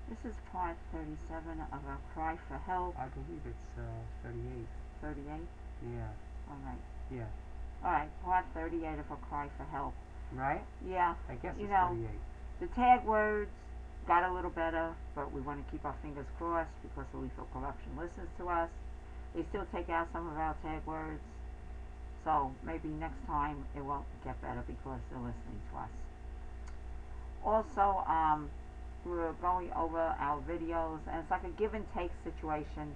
This is part 37 of our cry for help. I believe it's 38. 38? Yeah. Alright. Yeah. Alright, part 38 of a cry for help. Right? Yeah. I guess You it's know, 38. the tag words got a little better, but we want to keep our fingers crossed because the lethal corruption listens to us. They still take out some of our tag words, so maybe next time it won't get better because they're listening to us. Also, we're going over our videos, and it's like a give and take situation.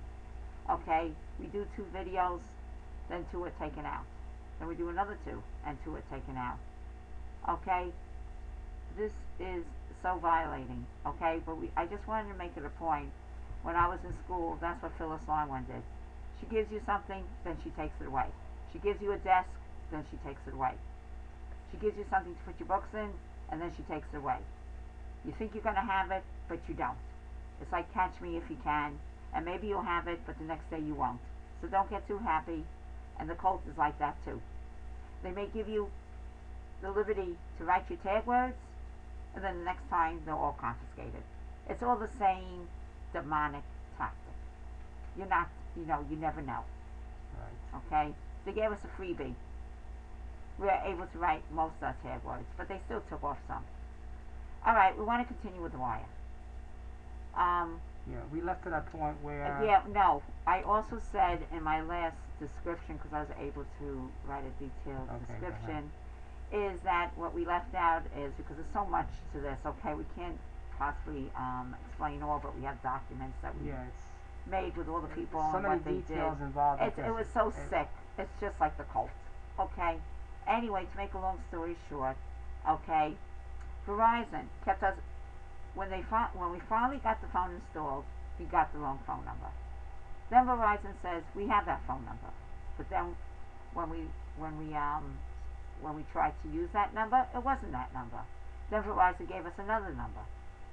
Okay, we do 2 videos, then 2 are taken out. Then we do another 2, and 2 are taken out. Okay, this is so violating. Okay, but I just wanted to make it a point. When I was in school, that's what Phyllis Longman did. She gives you something, then she takes it away. She gives you a desk, then she takes it away. She gives you something to put your books in, and then she takes it away. You think you're going to have it, but you don't. It's like Catch Me If You Can, and maybe you'll have it, but the next day you won't. So don't get too happy, and the cult is like that too. They may give you the liberty to write your tag words, and then the next time they're all confiscated. It's all the same demonic tactic. You're not, you never know. Right. Okay? They gave us a freebie. We were able to write most of our tag words, but they still took off some. Alright, we want to continue with the wire. Yeah, we left to that point where... Yeah, no. I also said in my last description, because I was able to write a detailed description, is that what we left out is, because there's so much to this, okay, we can't possibly explain all, but we have documents that we made with all the people and what they did. So many details involved. It was so sick. It's just like the cult. Okay? Anyway, to make a long story short, okay, Verizon kept us, when we finally got the phone installed, we got the wrong phone number. Then Verizon says we have that phone number, but then when we tried to use that number, it wasn't that number. Then Verizon gave us another number,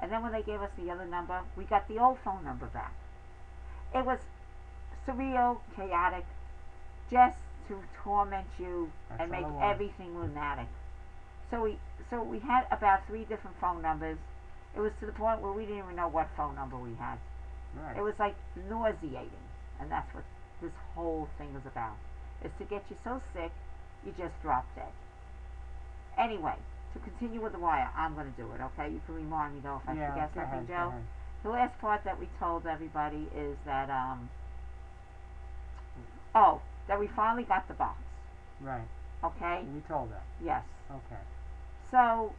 and then when they gave us the other number, we got the old phone number back. It was surreal, chaotic, just to torment you and make everything lunatic. So we had about 3 different phone numbers. It was to the point where we didn't even know what phone number we had. Right. It was like nauseating, and that's what this whole thing is about. Is to get you so sick, you just drop dead. Anyway, to continue with the wire, I'm going to do it, okay? You can remind me though if I forget something, Joe. The last part that we told everybody is that, that we finally got the box. Right. Okay? We told that. Yes. Okay. So,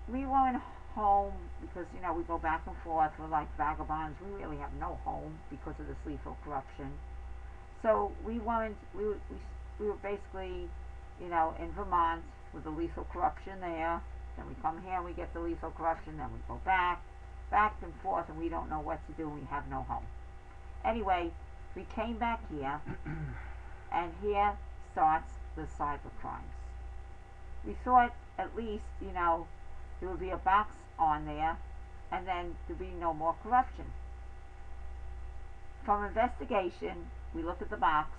we weren't home because, we go back and forth. We're like vagabonds. We really have no home because of this lethal corruption. So we weren't, we were basically, in Vermont with the lethal corruption there. Then we come here and we get the lethal corruption. Then we go back and forth, and we don't know what to do. We have no home. Anyway, we came back here, and here starts the cyber crimes. We thought at least, there would be a box on there, and then there'd be no more corruption. From investigation, we looked at the box.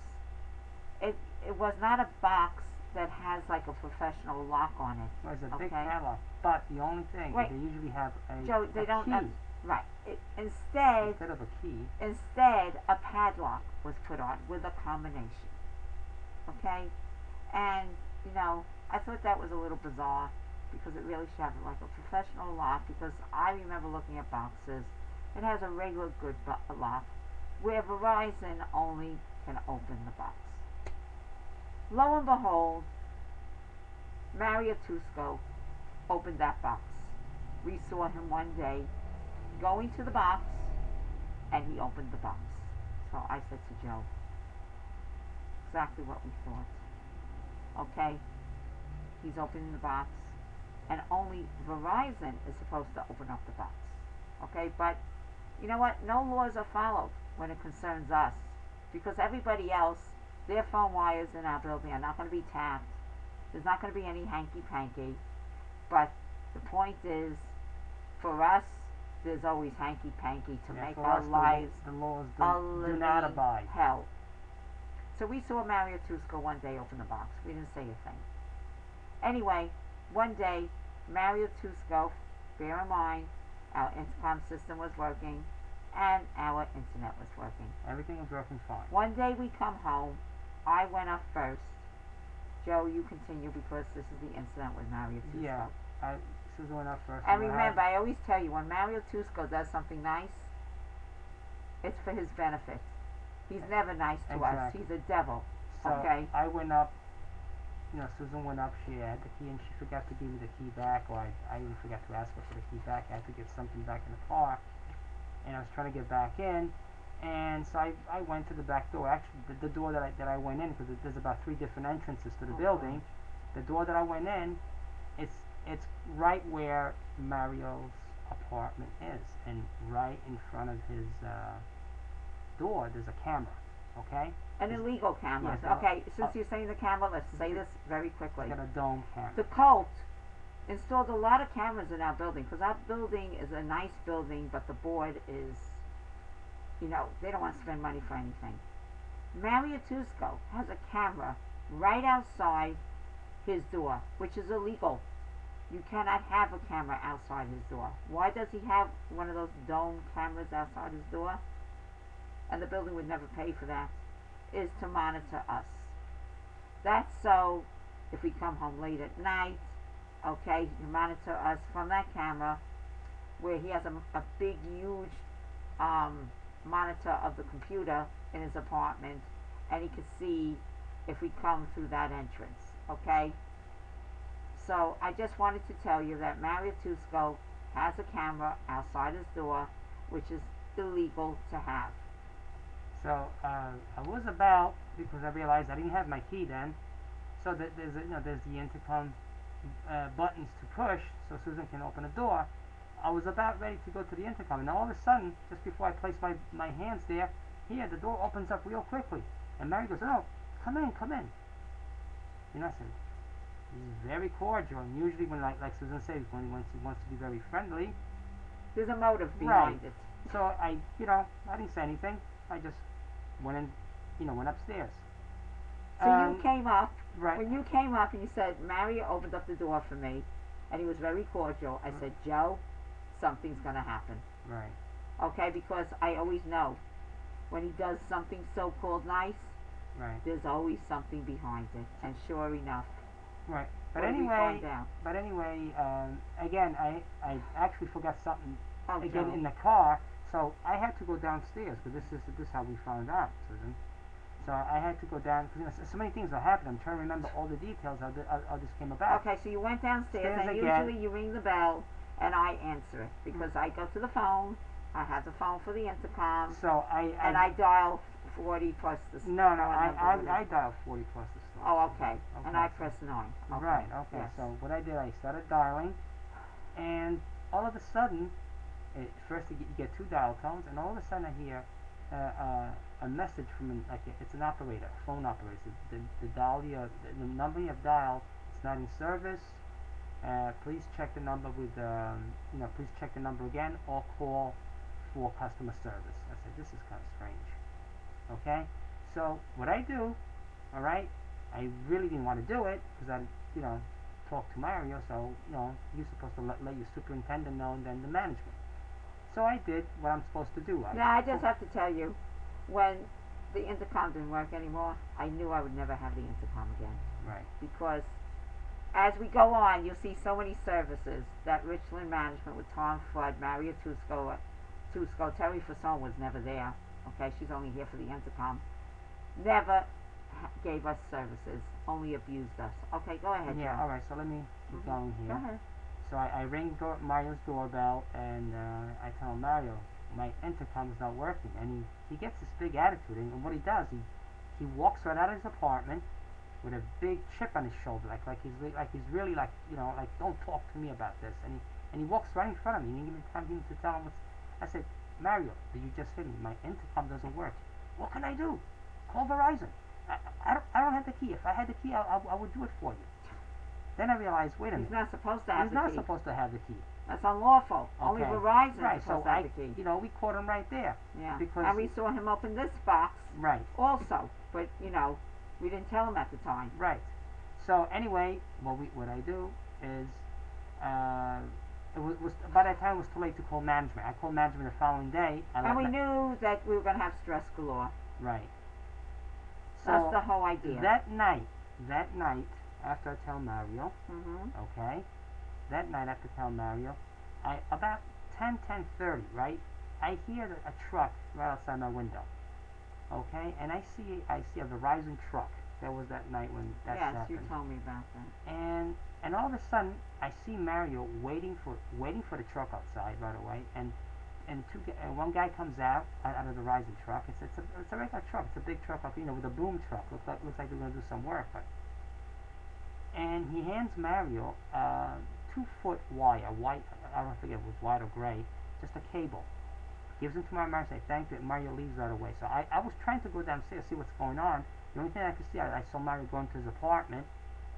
It was not a box that has like a professional lock on it. Well, it's a big padlock, but the only thing is they usually have a key. Right. Instead of a key. Instead, a padlock was put on with a combination. Okay? And, I thought that was a little bizarre because it really should have like a professional lock, because I remember looking at boxes. It has a regular good lock where Verizon only can open the box. Lo and behold, Mario Tusco opened that box. We saw him one day going to the box, and he opened the box. So I said to Joe, exactly what we thought. Okay? He's opening the box, and only Verizon is supposed to open up the box. Okay? But, you know what? No laws are followed when it concerns us, because everybody else, their phone wires in our building are not going to be tapped. There's not going to be any hanky-panky. But the point is, for us, there's always hanky-panky to make our lives the laws do not abide. Hell. So we saw Mario Tusco one day open the box. We didn't say a thing. Anyway, one day, Mario Tusco, bear in mind, our intercom system was working, and our internet was working. Everything was working fine. One day we come home, I went up first. Joe, you continue because this is the incident with Mario Tusco. Yeah, Susan went up first. And remember, I always tell you, when Mario Tusco does something nice, it's for his benefit. He's never nice to us. He's a devil. So okay? I went up, Susan went up, she had the key, and she forgot to give me the key back, or I even forgot to ask her for the key back. I had to get something back in the car, and I was trying to get back in, and so I went to the back door. Actually, the door that I went in, because there's about 3 different entrances to the building. The door that I went in, it's right where Mario's apartment is, and right in front of his door there's a camera. Okay? An illegal camera. Yes, okay, since you're saying the camera, let's say this very quickly. It's got a dome camera. The cult installed a lot of cameras in our building, because our building is a nice building, but the board is, they don't want to spend money for anything. Mario Tusco has a camera right outside his door, which is illegal. You cannot have a camera outside his door. Why does he have one of those dome cameras outside his door? And the building would never pay for that. Is to monitor us. That's so if we come home late at night, okay, you monitor us from that camera, where he has a big, huge monitor of the computer in his apartment, and he can see if we come through that entrance, okay? So I just wanted to tell you that Mario Tusco has a camera outside his door, which is illegal to have. So I was about, because I realized I didn't have my key then, so that there's the intercom buttons to push so Susan can open the door. I was about ready to go to the intercom, and all of a sudden, just before I place my hands there, the door opens up real quickly, and Mary goes, "Oh, come in." I said, he's very cordial, and usually when, like Susan says, when he wants to be very friendly, there's a motive behind it. So I didn't say anything. I just went upstairs. So you came up. Right. When you came up and you said, Mario opened up the door for me, and he was very cordial, I said, Joe, something's going to happen. Right. Okay, because I always know when he does something so-called nice, there's always something behind it. And sure enough. Right. But anyway, again, I actually forgot something again in the car. So I had to go downstairs, because this is how we found out, Susan. So I had to go down, because so many things that happened. I'm trying to remember all the details how this came about. Okay, so you went downstairs, and usually you ring the bell, and I answer it, because I go to the phone. I have the phone for the intercom. So I dial 40 plus the star. No, I dial 40 plus the star. Oh, okay. And I press 9. Okay. Right. Okay. Yes. So what I did, I started dialing, and all of a sudden, first you get 2 dial tones, and all of a sudden I hear a message from it's an operator, a phone operator. The number you have dialed, it's not in service. Please check the number with please check the number again, or call for customer service. I said, this is kind of strange. Okay, so what I do, all right, I really didn't want to do it, because I talked to Mario, so you're supposed to let your superintendent know, and then the management. So I did what I'm supposed to do. I just have to tell you, when the intercom didn't work anymore, I knew I would never have the intercom again. Right. Because as we go on, you'll see so many services that Richland Management with Tom Flood, Mario Tusco, Terry Fasson was never there. Okay, she's only here for the intercom. Never gave us services, only abused us. Okay, go ahead. Yeah, John. all right, so let me keep going here. Go ahead. So I ring Mario's doorbell, and I tell him, Mario, my intercom is not working. And he gets this big attitude, and what he does, he walks right out of his apartment with a big chip on his shoulder, like he's really don't talk to me about this. And he walks right in front of me, and he didn't give me time even to tell him what's. I said, Mario, did you just hit me? My intercom doesn't work. What can I do? Call Verizon. I don't have the key. If I had the key, I would do it for you. Then I realized, wait a minute. He's not supposed to have the key. He's not supposed to have the key. That's unlawful. Okay. Only Verizon is supposed to have the key. We caught him right there. Yeah. Because and we saw him open this box. Right. Also, but we didn't tell him at the time. Right. So anyway, what I do is was by that time it was too late to call management. I called management the following day. And we knew that we were going to have stress galore. Right. So that's the whole idea. That night, after I tell Mario, okay, that night after I tell Mario, about 10:30, right? I hear a truck right outside my window. Okay, and I see a Verizon truck. That was that night when that happened. Yes, you told me about that. And all of a sudden, I see Mario waiting for the truck outside right away, and one guy comes out of the Verizon truck. It's a regular truck. It's a big truck, with a boom truck. Looks like they're going to do some work, and he hands Mario 2-foot wire, white. I don't forget if it was white or gray, just a cable. Gives him to Mario and say thank you, and Mario leaves right away. So I was trying to go downstairs see what's going on. The only thing I could see, I saw Mario going to his apartment,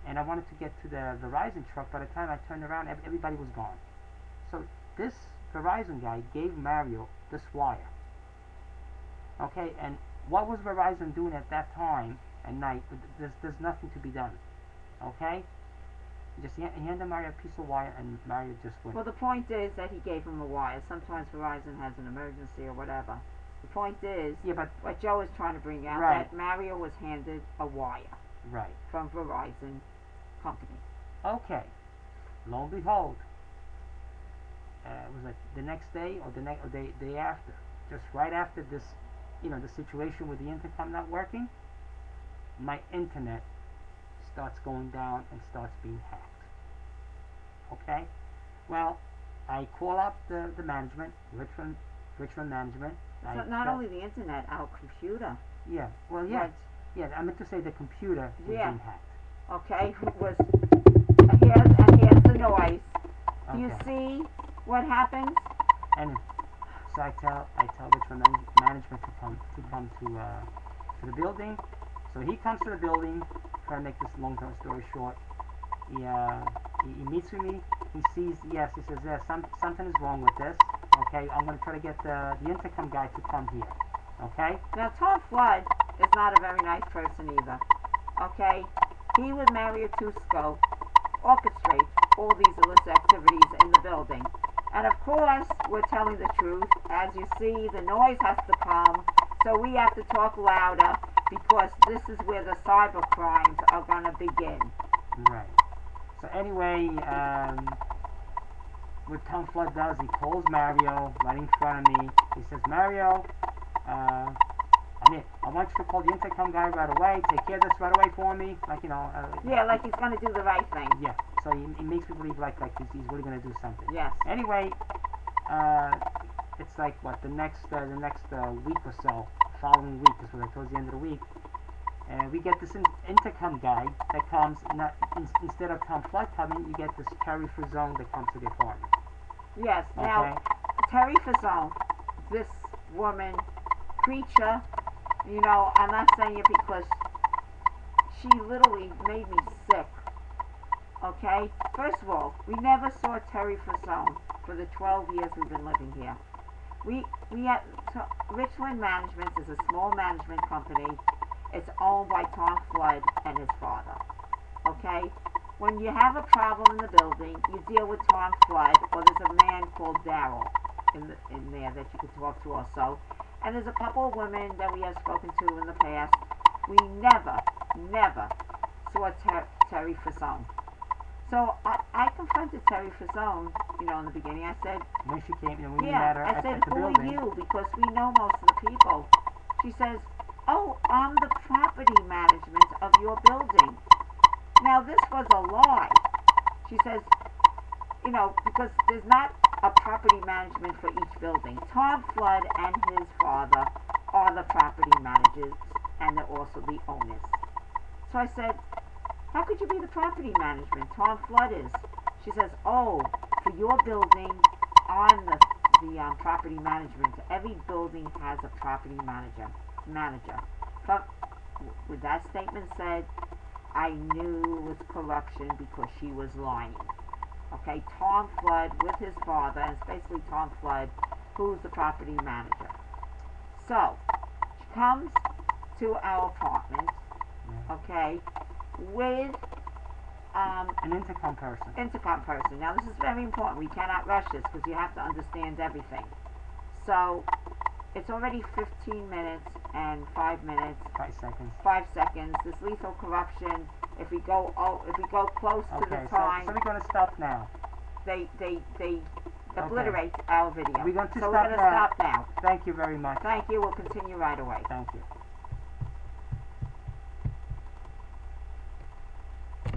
and I wanted to get to the Verizon truck. By the time I turned around, everybody was gone. So this Verizon guy gave Mario this wire. Okay, and what was Verizon doing at that time at night? There's nothing to be done. Okay? He handed Mario a piece of wire, and Mario just went. Well, the point is that he gave him a wire. Sometimes Verizon has an emergency or whatever. The point is, what Joe is trying to bring out, that Mario was handed a wire. Right. From Verizon company. Okay. Lo and behold, it was like the next day or the day after, just right after this, the situation with the intercom not working, my internet starts going down and starts being hacked. Okay? Well, I call up the management, Richmond management. So not only the internet, our computer. Yeah. Well, yeah. Right. Yeah, I meant to say the computer was being hacked. Okay. Here's the noise. Do you see what happens? And so I tell Richmond management to come to the building. So he comes to the building. Try to make this long story short. He meets with me. He sees, he says, something is wrong with this. Okay, I'm going to try to get the intercom guy to come here. Okay? Now, Tom Flood is not a very nice person either. Okay? He with Mario Tusco orchestrates all these illicit activities in the building. And of course, we're telling the truth. As you see, the noise has to come, so we have to talk louder because this is where the cyber crimes are going to begin. Right. So anyway, what Tom Flood does, he calls Mario right in front of me. He says, Mario, I want you to call the intercom guy right away. Take care of this right away for me. Like like he's going to do the right thing. Yeah. So he makes me believe like he's really going to do something. Yes. Anyway, it's like the next week or so, following week is what I told you, the end of the week. We get this intercom guy that comes, instead of Tom Flood coming, you get this Terry Frazone that comes to the apartment. Yes. Okay? Now, Terry Frazone, this woman, creature, I'm not saying it because she literally made me sick. Okay? First of all, we never saw Terry Frazone for the 12 years we've been living here. We had, Richland Management is a small management company. It's owned by Tom Flood and his father. Okay? When you have a problem in the building, you deal with Tom Flood, or there's a man called Daryl in there that you could talk to also. And there's a couple of women that we have spoken to in the past. We never saw Terry Frazone. So I confronted Terry Frazone, in the beginning. I said, when she came, when you met her I said, at the building. who are you? Because we know most of the people. She says, oh, I'm the property management of your building. Now, this was a lie. She says, because there's not a property management for each building. Tom Flood and his father are the property managers, and they're also the owners. So I said, how could you be the property management? Tom Flood is. She says, oh, for your building, I'm the property management. Every building has a property manager. But with that statement said, I knew it was corruption because she was lying. Okay, Tom Flood with his father, and it's basically Tom Flood, who's the property manager. So, she comes to our apartment, okay, with An intercom person. Intercom person. Now this is very important. We cannot rush this because you have to understand everything. So it's already 15 minutes and 5 minutes. 5 seconds. 5 seconds. This lethal corruption. If we go close to the time, so we're going to stop now. They obliterate our video. We're going to so stop we're going to stop now. Thank you very much. Thank you. We'll continue right away. Thank you.